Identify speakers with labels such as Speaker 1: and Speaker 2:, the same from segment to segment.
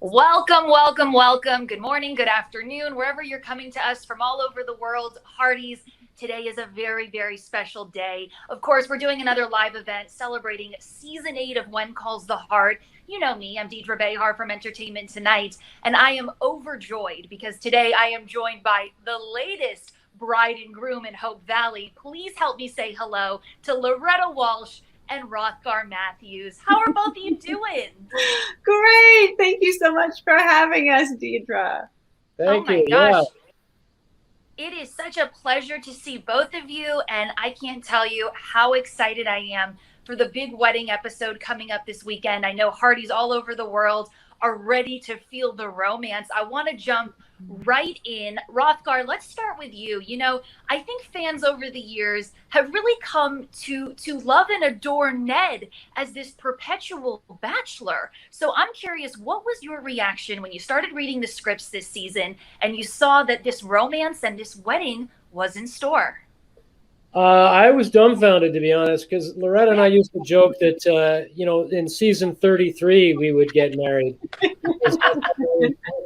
Speaker 1: Welcome, welcome, welcome. Good morning, good afternoon, wherever you're coming to us from all over the world. Hearties, today is a very, very special day. Of course, we're doing another live event celebrating season 8 of When Calls the Heart. You know me, I'm Deidre Behar from Entertainment Tonight, and I am overjoyed because today I am joined by the latest bride and groom in Hope Valley. Please help me say hello to Loretta Walsh and Hrothgar Matthews. How are both of you doing?
Speaker 2: Great. Thank you so much for having us, Deidre.
Speaker 1: Oh my gosh. It is such a pleasure to see both of you, and I can't tell you how excited I am for the big wedding episode coming up this weekend. I know Hearties all over the world are ready to feel the romance. I want to jump right in. Hrothgar, let's start with you. You know, I think fans over the years have really come to love and adore Ned as this perpetual bachelor. So I'm curious, what was your reaction when you started reading the scripts this season and you saw that this romance and this wedding was in store?
Speaker 3: I was dumbfounded, to be honest, because Loretta and I used to joke that, in season 33, we would get married. It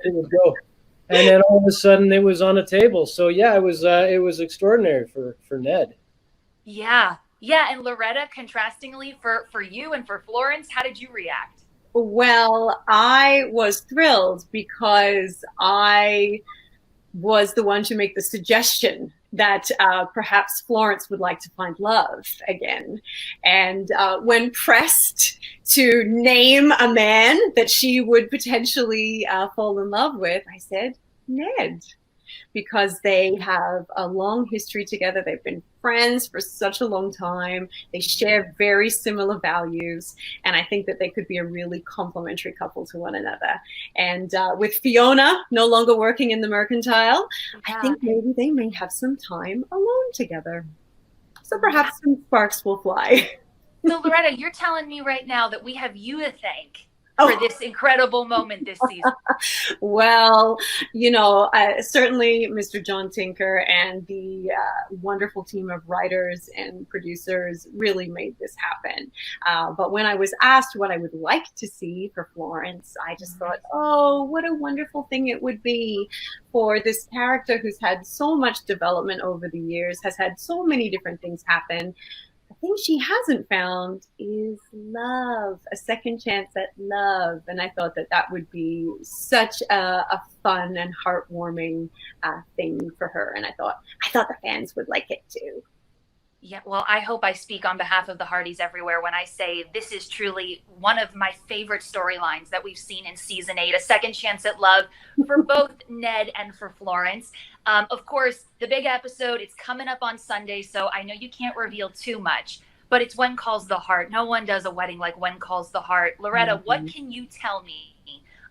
Speaker 3: would go. And then all of a sudden it was on the table. So, yeah, it was extraordinary for Ned.
Speaker 1: Yeah. Yeah. And Loretta, contrastingly for you and for Florence, how did you react?
Speaker 2: Well, I was thrilled because I was the one to make the suggestion that perhaps Florence would like to find love again. And when pressed to name a man that she would potentially fall in love with, I said, Ned, because they have a long history together. They've been friends for such a long time. They share very similar values. And I think that they could be a really complementary couple to one another. And with Fiona no longer working in the mercantile, I think maybe they may have some time alone together. So perhaps some sparks will fly.
Speaker 1: So Loretta, you're telling me right now that we have you to thank for this incredible moment this season.
Speaker 2: Well, certainly Mr. John Tinker and the wonderful team of writers and producers really made this happen. But when I was asked what I would like to see for Florence, I just thought, oh, what a wonderful thing it would be for this character who's had so much development over the years, has had so many different things happen. The thing she hasn't found is love, a second chance at love. And I thought that that would be such a fun and heartwarming thing for her. And I thought the fans would like it too.
Speaker 1: Yeah, well, I hope I speak on behalf of the Hearties everywhere when I say this is truly one of my favorite storylines that we've seen in season 8, a second chance at love for both Ned and for Florence. Of course, the big episode, it's coming up on Sunday, so I know you can't reveal too much, but it's When Calls the Heart. No one does a wedding like When Calls the Heart. Loretta, what can you tell me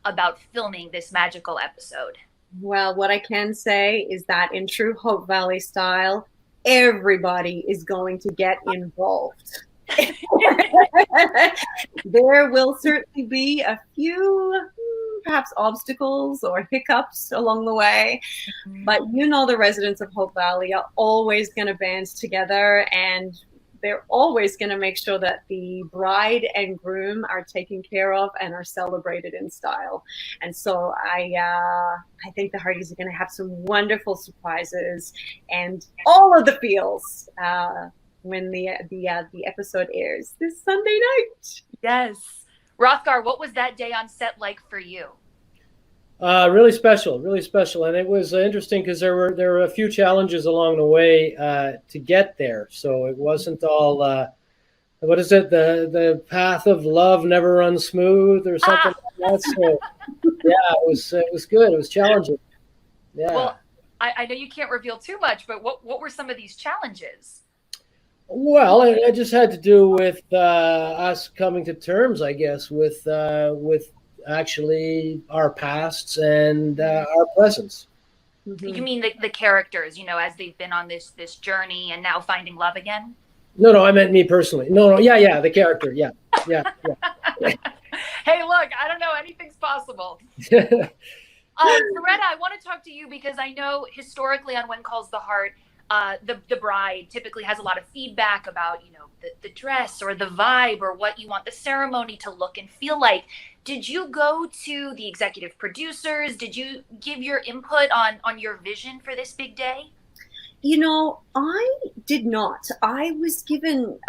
Speaker 1: about filming this magical episode?
Speaker 2: Well, what I can say is that in true Hope Valley style, everybody is going to get involved. There will certainly be a few perhaps obstacles or hiccups along the way, but the residents of Hope Valley are always going to band together, and they're always going to make sure that the bride and groom are taken care of and are celebrated in style. And so I think the Hearties are going to have some wonderful surprises and all of the feels when the episode airs this Sunday night.
Speaker 1: Yes. Hrothgar, what was that day on set like for you?
Speaker 3: Really special, and it was interesting because there were a few challenges along the way to get there. So it wasn't all what is it? The path of love never runs smooth or something like that. So yeah, it was good. It was challenging. Yeah.
Speaker 1: Well, I know you can't reveal too much, but what were some of these challenges?
Speaker 3: Well, it just had to do with us coming to terms, I guess, with actually our pasts and our presents.
Speaker 1: You mean the characters, as they've been on this journey and now finding love again?
Speaker 3: No, I meant me personally. No, yeah, the character, yeah.
Speaker 1: Hey, look, I don't know, anything's possible. Loretta, I want to talk to you because I know historically on When Calls the Heart, the bride typically has a lot of feedback about, you know, the dress or the vibe or what you want the ceremony to look and feel like. Did you go to the executive producers? Did you give your input on your vision for this big day?
Speaker 2: You know, I did not. I was given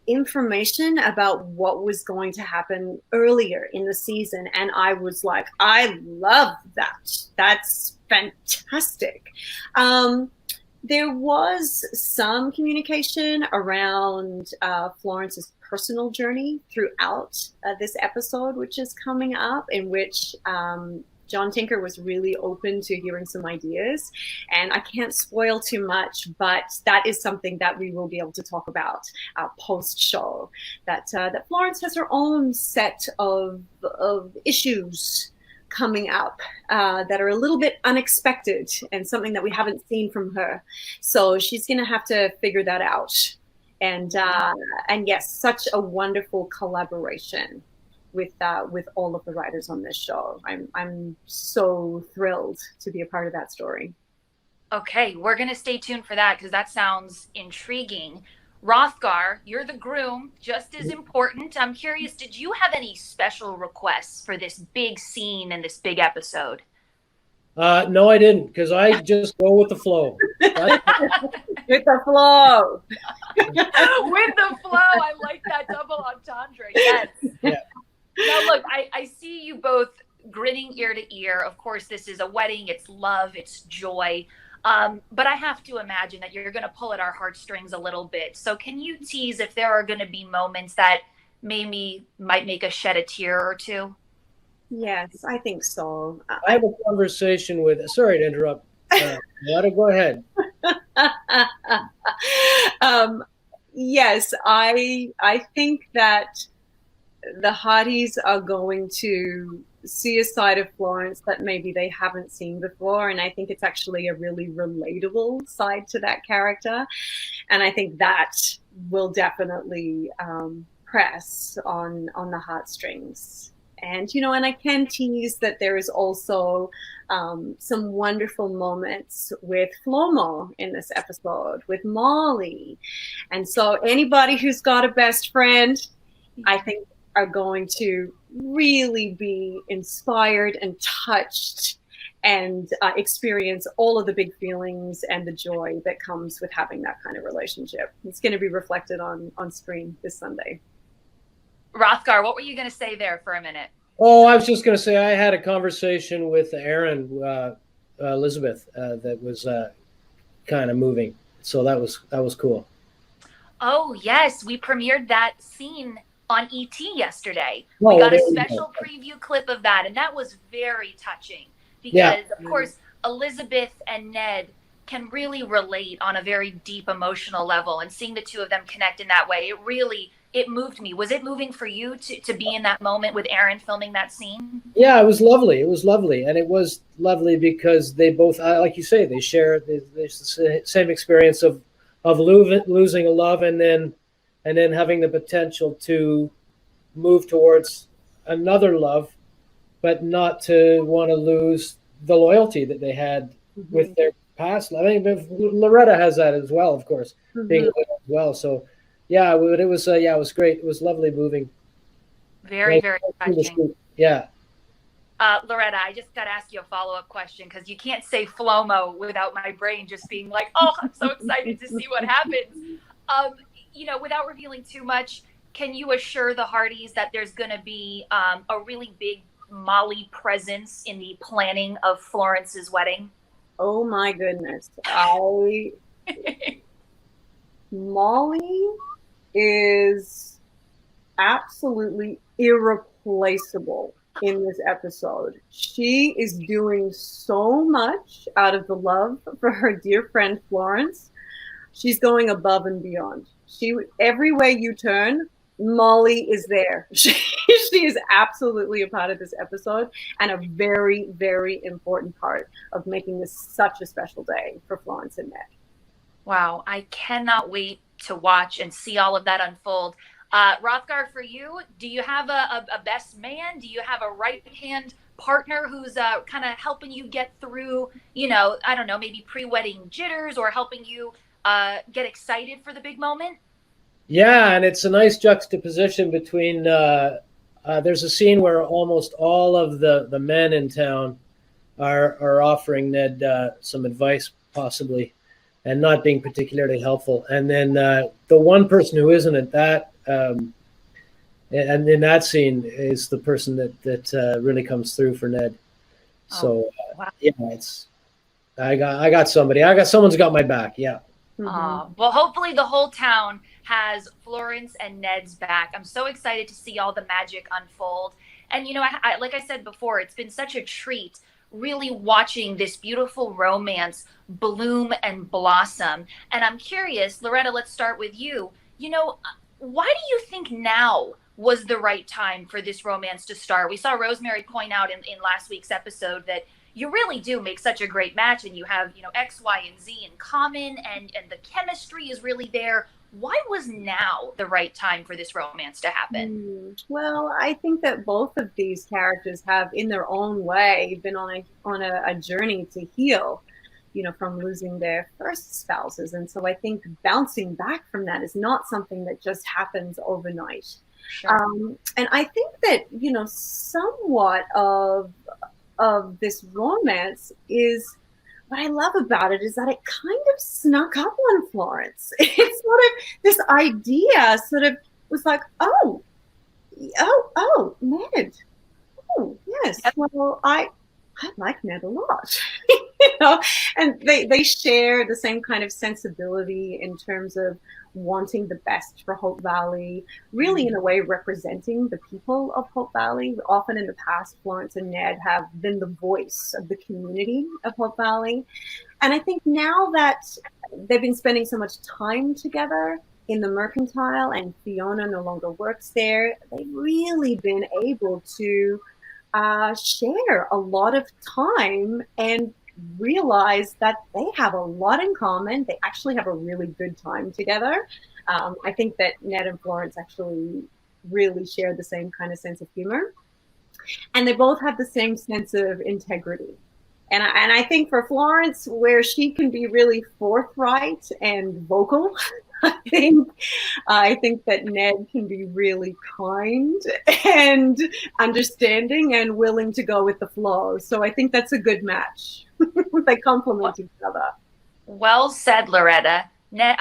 Speaker 2: information about what was going to happen earlier in the season, and I was like, I love that. That's fantastic. There was some communication around Florence's personal journey throughout this episode, which is coming up, in which John Tinker was really open to hearing some ideas. And I can't spoil too much, but that is something that we will be able to talk about post-show. That Florence has her own set of issues coming up that are a little bit unexpected and something that we haven't seen from her. So she's going to have to figure that out. And yes, such a wonderful collaboration with all of the writers on this show. I'm so thrilled to be a part of that story.
Speaker 1: Okay, we're going to stay tuned for that because that sounds intriguing. Hrothgar, you're the groom, just as important. I'm curious, did you have any special requests for this big scene and this big episode?
Speaker 3: No, I didn't, because I just go with the flow.
Speaker 2: With the flow.
Speaker 1: With the flow. I like that double entendre. Yes.
Speaker 3: Yeah.
Speaker 1: Now, look, I see you both grinning ear to ear. Of course, this is a wedding. It's love. It's joy. But I have to imagine that you're going to pull at our heartstrings a little bit. So can you tease if there are going to be moments that maybe might make us shed a tear or two?
Speaker 2: Yes, I think so.
Speaker 3: I have a conversation with, sorry to interrupt. Go ahead.
Speaker 2: Yes, I think that the Hardys are going to see a side of Florence that maybe they haven't seen before, and I think it's actually a really relatable side to that character, and I think that will definitely press on the heartstrings. And you know, and I can tease that there is also some wonderful moments with Flomo in this episode, with Molly, and so anybody who's got a best friend, I think, are going to really be inspired and touched and experience all of the big feelings and the joy that comes with having that kind of relationship. It's going to be reflected on screen this Sunday.
Speaker 1: Hrothgar, what were you going to say there for a minute?
Speaker 3: Oh, I was just going to say I had a conversation with Aaron, Elizabeth, that was kind of moving. So that was cool.
Speaker 1: Oh, yes. We premiered that scene on ET yesterday. We got a special preview clip of that, and that was very touching because, of course, Elizabeth and Ned can really relate on a very deep emotional level, and seeing the two of them connect in that way, it moved me. Was it moving for you to be in that moment with Aaron filming that scene?
Speaker 3: Yeah, it was lovely. It was lovely, and it was lovely because they both, like you say, they share the same experience of losing a love and then having the potential to move towards another love, but not to want to lose the loyalty that they had with their past. I mean, Loretta has that as well, of course, being loyal as well. So, yeah, it was great. It was lovely moving.
Speaker 1: Very, very touching.
Speaker 3: Yeah.
Speaker 1: Loretta, I just got to ask you a follow-up question because you can't say Flomo without my brain just being like, oh, I'm so excited to see what happens. You know, without revealing too much, can you assure the Hardys that there's going to be a really big Molly presence in the planning of Florence's wedding?
Speaker 2: Oh my goodness. Molly is absolutely irreplaceable in this episode. She is doing so much out of the love for her dear friend Florence. She's going above and beyond. Every way you turn, Molly is there. She is absolutely a part of this episode and a very, very important part of making this such a special day for Florence and Ned.
Speaker 1: Wow, I cannot wait to watch and see all of that unfold. Hrothgar, for you, do you have a best man? Do you have a right-hand partner who's kind of helping you get through, you know, I don't know, maybe pre-wedding jitters, or helping you get excited for the big moment?
Speaker 3: Yeah, and it's a nice juxtaposition between. There's a scene where almost all of the men in town are offering Ned some advice, possibly, and not being particularly helpful. And then the one person who isn't at that, and in that scene, is the person that really comes through for Ned. So
Speaker 1: wow.
Speaker 3: yeah, it's I got somebody. Someone's got my back. Yeah.
Speaker 1: Well, hopefully the whole town has Florence and Ned's back. I'm so excited to see all the magic unfold. And, you know, I like I said before, it's been such a treat really watching this beautiful romance bloom and blossom. And I'm curious, Loretta, let's start with you. You know, why do you think now was the right time for this romance to start? We saw Rosemary point out in last week's episode that you really do make such a great match, and you have, you know, X, Y, and Z in common, and the chemistry is really there. Why was now the right time for this romance to happen?
Speaker 2: Well, I think that both of these characters have, in their own way, been on a journey to heal, you know, from losing their first spouses. And so I think bouncing back from that is not something that just happens overnight.
Speaker 1: Sure.
Speaker 2: And I think that, you know, somewhat of this romance is, what I love about it is that it kind of snuck up on Florence. It's sort of this idea sort of was like, oh, Ned. Oh, yes. Well, I like Ned a lot. You know, and they share the same kind of sensibility in terms of wanting the best for Hope Valley, really in a way representing the people of Hope Valley. Often in the past, Florence and Ned have been the voice of the community of Hope Valley. And I think now that they've been spending so much time together in the Mercantile and Fiona no longer works there, they've really been able to share a lot of time and realize that they have a lot in common. They actually have a really good time together. I think that Ned and Florence actually really share the same kind of sense of humor, and they both have the same sense of integrity. And I think for Florence, where she can be really forthright and vocal, I think that Ned can be really kind and understanding and willing to go with the flow. So I think that's a good match. They complement each other.
Speaker 1: Well said, Loretta. Ned,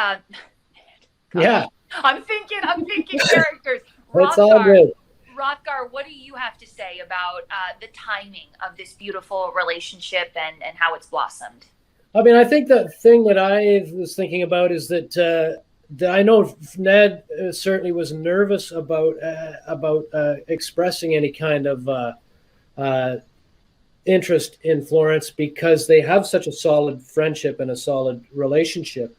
Speaker 3: Yeah.
Speaker 1: I'm thinking characters.
Speaker 3: It's all good.
Speaker 1: Hrothgar, what do you have to say about the timing of this beautiful relationship and how it's blossomed?
Speaker 3: I mean, I think the thing that I was thinking about is that I know Ned certainly was nervous about expressing any kind of interest in Florence, because they have such a solid friendship and a solid relationship,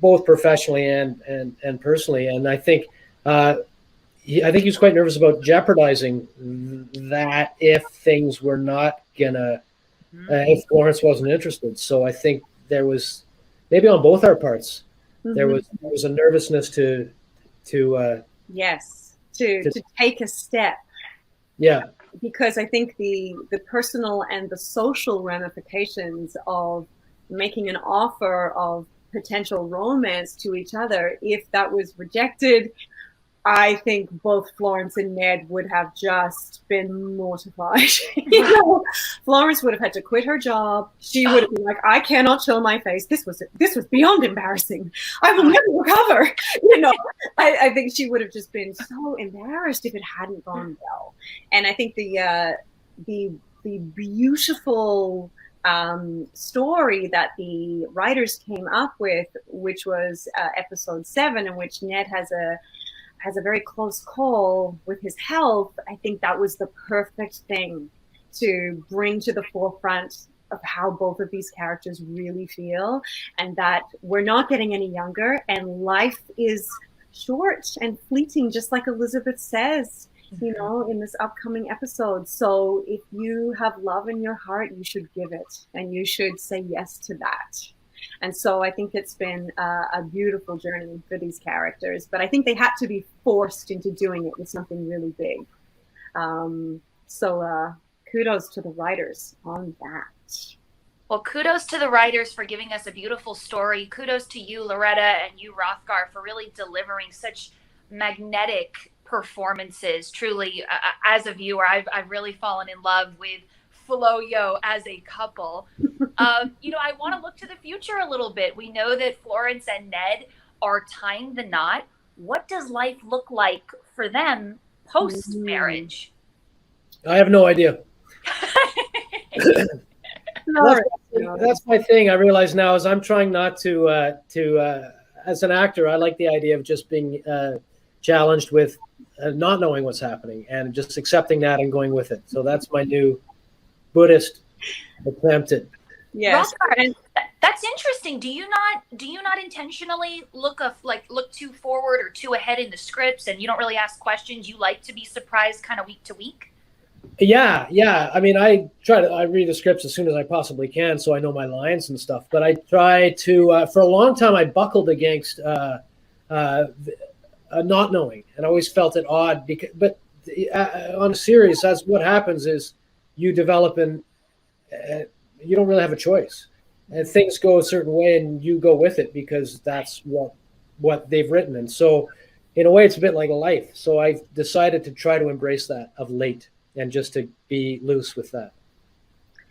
Speaker 3: both professionally and personally. And I think he was quite nervous about jeopardizing that if things were not gonna, if Florence wasn't interested. So I think there was, maybe on both our parts, there was a nervousness to
Speaker 2: take a step.
Speaker 3: Yeah.
Speaker 2: Because I think the personal and the social ramifications of making an offer of potential romance to each other, if that was rejected, I think both Florence and Ned would have just been mortified. You know, Florence would have had to quit her job. She would have been like, I cannot show my face. This was beyond embarrassing. I will never recover. You know, I think she would have just been so embarrassed if it hadn't gone well. And I think the beautiful story that the writers came up with, which was episode 7, in which Ned has a very close call with his health, I think that was the perfect thing to bring to the forefront of how both of these characters really feel, and that we're not getting any younger, and life is short and fleeting, just like Elizabeth says, you know, in this upcoming episode. So if you have love in your heart, you should give it, and you should say yes to that. And so I think it's been a beautiful journey for these characters, but I think they had to be forced into doing it with something really big. So kudos to the writers on that.
Speaker 1: Well, kudos to the writers for giving us a beautiful story. Kudos to you, Loretta, and you, Hrothgar, for really delivering such magnetic performances. Truly, as a viewer, I've really fallen in love with Flo-Yo as a couple. I want to look to the future a little bit. We know that Florence and Ned are tying the knot. What does life look like for them post-marriage?
Speaker 3: I have no idea. That's my thing. I realize now is I'm trying not to as an actor, I like the idea of just being challenged with not knowing what's happening and just accepting that and going with it. So that's my new Buddhist attempt at.
Speaker 2: Yes.
Speaker 1: That's interesting. Do you not intentionally look too forward or too ahead in the scripts, and you don't really ask questions? You like to be surprised kind of week to week?
Speaker 3: Yeah. I mean, I read the scripts as soon as I possibly can, so I know my lines and stuff. But I try to, for a long time, I buckled against not knowing, and I always felt it odd. But on a series, that's what happens is you develop and you don't really have a choice, and things go a certain way, and you go with it because that's what they've written. And so, in a way, it's a bit like life. So I've decided to try to embrace that of late. And just to be loose with that.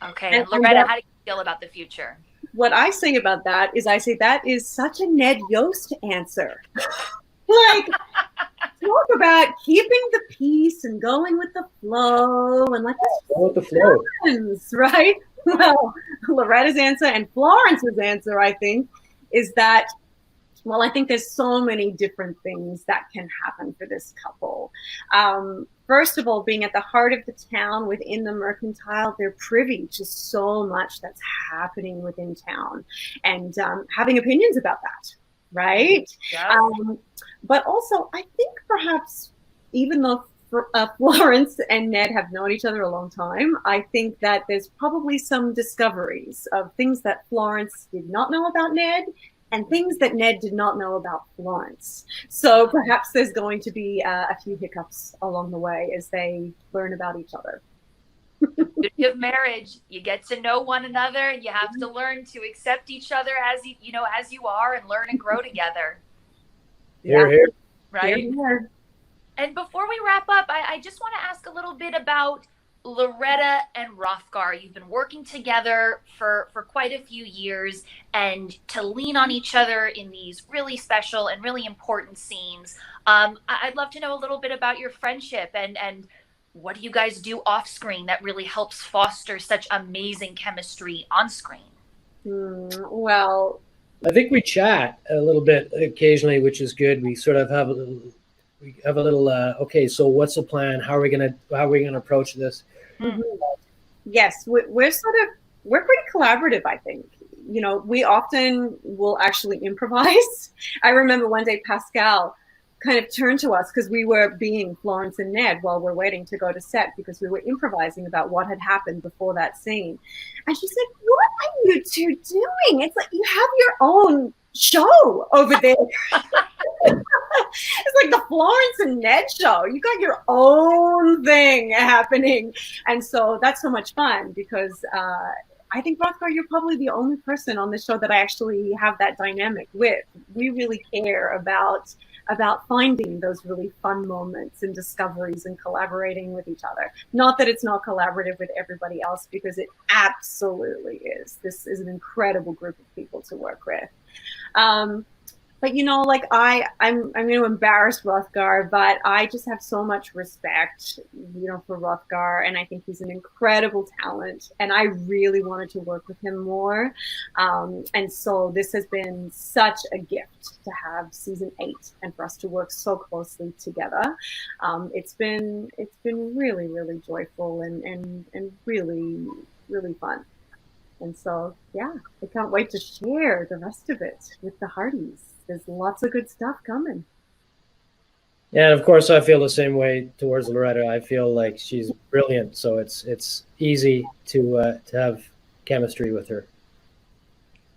Speaker 1: Okay. And Loretta, how do you feel about the future?
Speaker 2: What I say about that is I say that is such a Ned Yost answer. Like, talk about keeping the peace and going with the flow and like
Speaker 3: go with the flow.
Speaker 2: Right? Well, Loretta's answer and Florence's answer, I think, is that, well, I think there's so many different things that can happen for this couple. First of all, being at the heart of the town within the mercantile, they're privy to so much that's happening within town and having opinions about that, right?
Speaker 1: Yeah.
Speaker 2: But also, I think perhaps even though Florence and Ned have known each other a long time, I think that there's probably some discoveries of things that Florence did not know about Ned and things that Ned did not know about Florence. So perhaps there's going to be a few hiccups along the way as they learn about each other.
Speaker 1: The beauty of marriage, you get to know one another. You have to learn to accept each other as you are, and learn and grow together.
Speaker 3: Here.
Speaker 1: Right?
Speaker 2: Here.
Speaker 1: And before we wrap up, I just want to ask a little bit about Loretta and Hrothgar. You've been working together for quite a few years, and to lean on each other in these really special and really important scenes. I'd love to know a little bit about your friendship and what do you guys do off screen that really helps foster such amazing chemistry on screen?
Speaker 2: Well,
Speaker 3: I think we chat a little bit occasionally, which is good. We sort of have a little okay, so what's the plan? How are we gonna approach this?
Speaker 2: Mm-hmm. Yes, we're pretty collaborative, I think. We often will actually improvise. I remember one day Pascal kind of turned to us because we were being Florence and Ned while we're waiting to go to set because we were improvising about what had happened before that scene. And she said, "What are you two doing? It's like you have your own show over there." It's like the Florence and Ned show. You got your own thing happening. And so that's so much fun because I think, Hrothgar, you're probably the only person on the show that I actually have that dynamic with. We really care about finding those really fun moments and discoveries and collaborating with each other. Not that it's not collaborative with everybody else, because it absolutely is. This is an incredible group of people to work with. But like I'm going to embarrass Hrothgar, but I just have so much respect, for Hrothgar, and I think he's an incredible talent, and I really wanted to work with him more. And so this has been such a gift to have season 8 and for us to work so closely together. It's been really, really joyful and really, really fun. And so, yeah, I can't wait to share the rest of it with the Hardys. There's lots of good stuff coming.
Speaker 3: Yeah, and of course, I feel the same way towards Loretta. I feel like she's brilliant, so it's easy to have chemistry with her.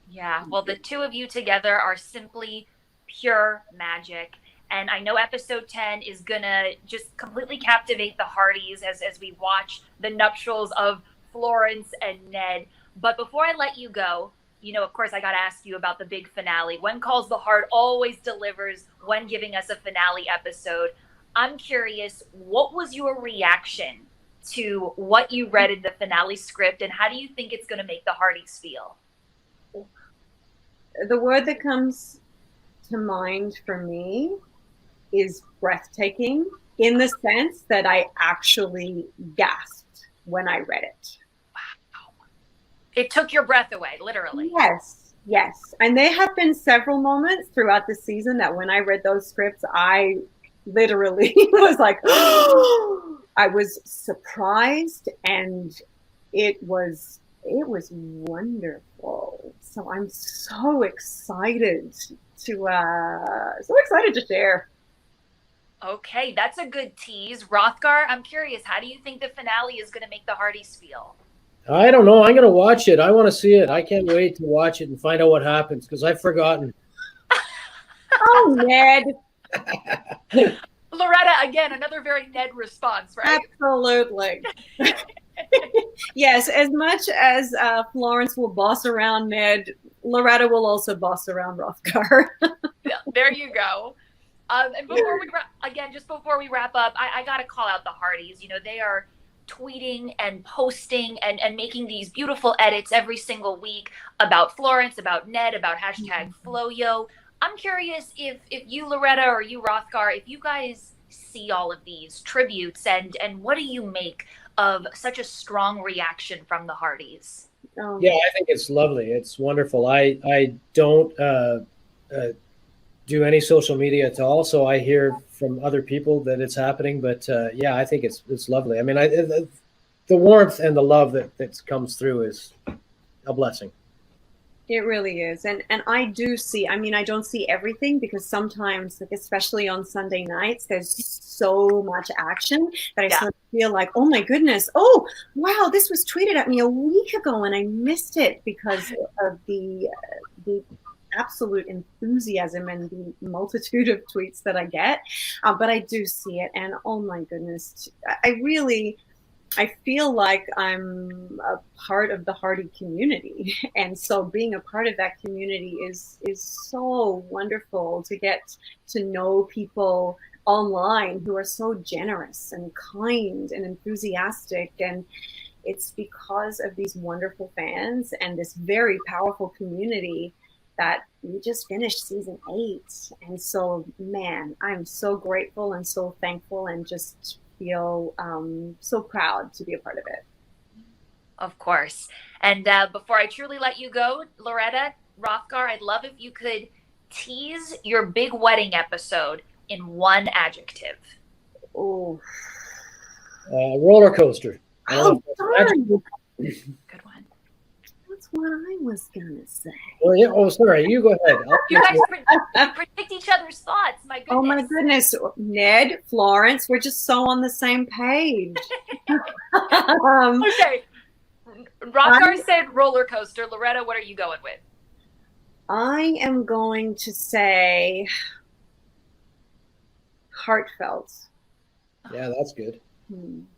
Speaker 1: Yeah, well, the two of you together are simply pure magic. And I know episode 10 is going to just completely captivate the Hardys as we watch the nuptials of Florence and Ned. But before I let you go, you know, of course, I got to ask you about the big finale. When Calls the Heart always delivers when giving us a finale episode. I'm curious, what was your reaction to what you read in the finale script, and how do you think it's going to make the Hardys feel?
Speaker 2: The word that comes to mind for me is breathtaking, in the sense that I actually gasped when I read it.
Speaker 1: Wow. It took your breath away, literally.
Speaker 2: Yes. And there have been several moments throughout the season that when I read those scripts, I literally was like, oh, I was surprised, and it was wonderful. So I'm so excited to share.
Speaker 1: Okay, that's a good tease. Hrothgar, I'm curious, how do you think the finale is going to make the Hardys feel?
Speaker 3: I don't know. I'm going to watch it. I want to see it. I can't wait to watch it and find out what happens, because I've forgotten.
Speaker 2: Oh, Ned.
Speaker 1: Loretta, again, another very Ned response, right?
Speaker 2: Absolutely. Yes, as much as Florence will boss around Ned, Loretta will also boss around Hrothgar.
Speaker 1: Yeah, there you go. And before we wrap up, I got to call out the Hardys. You know, they are tweeting and posting and making these beautiful edits every single week about Florence, about Ned, about hashtag Floyo. I'm curious if you, Loretta, or you, Hrothgar, if you guys see all of these tributes, and what do you make of such a strong reaction from the Hardys?
Speaker 3: Yeah, I think it's lovely. It's wonderful. I don't do any social media at all, so I hear from other people that it's happening. But yeah, I think it's lovely. I mean, the warmth and the love that comes through is a blessing.
Speaker 2: It really is. And I do see, I mean, I don't see everything, because sometimes, like, especially on Sunday nights, there's so much action that I sort of feel like, oh my goodness, oh, wow, this was tweeted at me a week ago and I missed it, because of the absolute enthusiasm and the multitude of tweets that I get. But I do see it, and oh my goodness, I feel like I'm a part of the Hardy community. And so being a part of that community is so wonderful, to get to know people online who are so generous and kind and enthusiastic. And it's because of these wonderful fans and this very powerful community that we just finished season 8. And so, man, I'm so grateful and so thankful, and just feel so proud to be a part of it.
Speaker 1: Of course. And before I truly let you go, Loretta, Hrothgar, I'd love if you could tease your big wedding episode in one adjective.
Speaker 2: Oh,
Speaker 3: roller coaster.
Speaker 2: Oh, darn.
Speaker 1: Good one.
Speaker 2: That's what I was gonna say.
Speaker 3: Oh yeah. Oh, sorry. You go ahead.
Speaker 1: You guys predict each other's thoughts. My goodness.
Speaker 2: Oh my goodness, Ned, Florence, we're just so on the same page.
Speaker 1: Okay. Hrothgar said roller coaster. Loretta, what are you going with?
Speaker 2: I am going to say heartfelt.
Speaker 3: Yeah, that's good.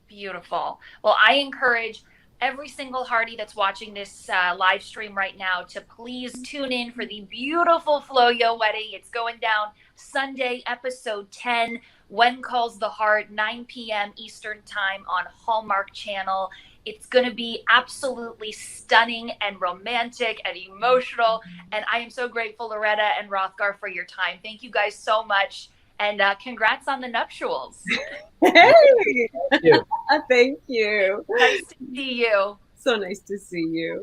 Speaker 1: Beautiful. Well, I encourage every single Hardy that's watching this live stream right now to please tune in for the beautiful Floyo wedding. It's going down Sunday, episode 10, When Calls the Heart, 9 p.m. Eastern Time on Hallmark Channel. It's going to be absolutely stunning and romantic and emotional. And I am so grateful, Loretta and Hrothgar, for your time. Thank you guys so much. And congrats on the nuptials.
Speaker 2: Hey!
Speaker 3: Thank you.
Speaker 2: Thank you.
Speaker 1: Nice to see you.
Speaker 2: So nice to see you.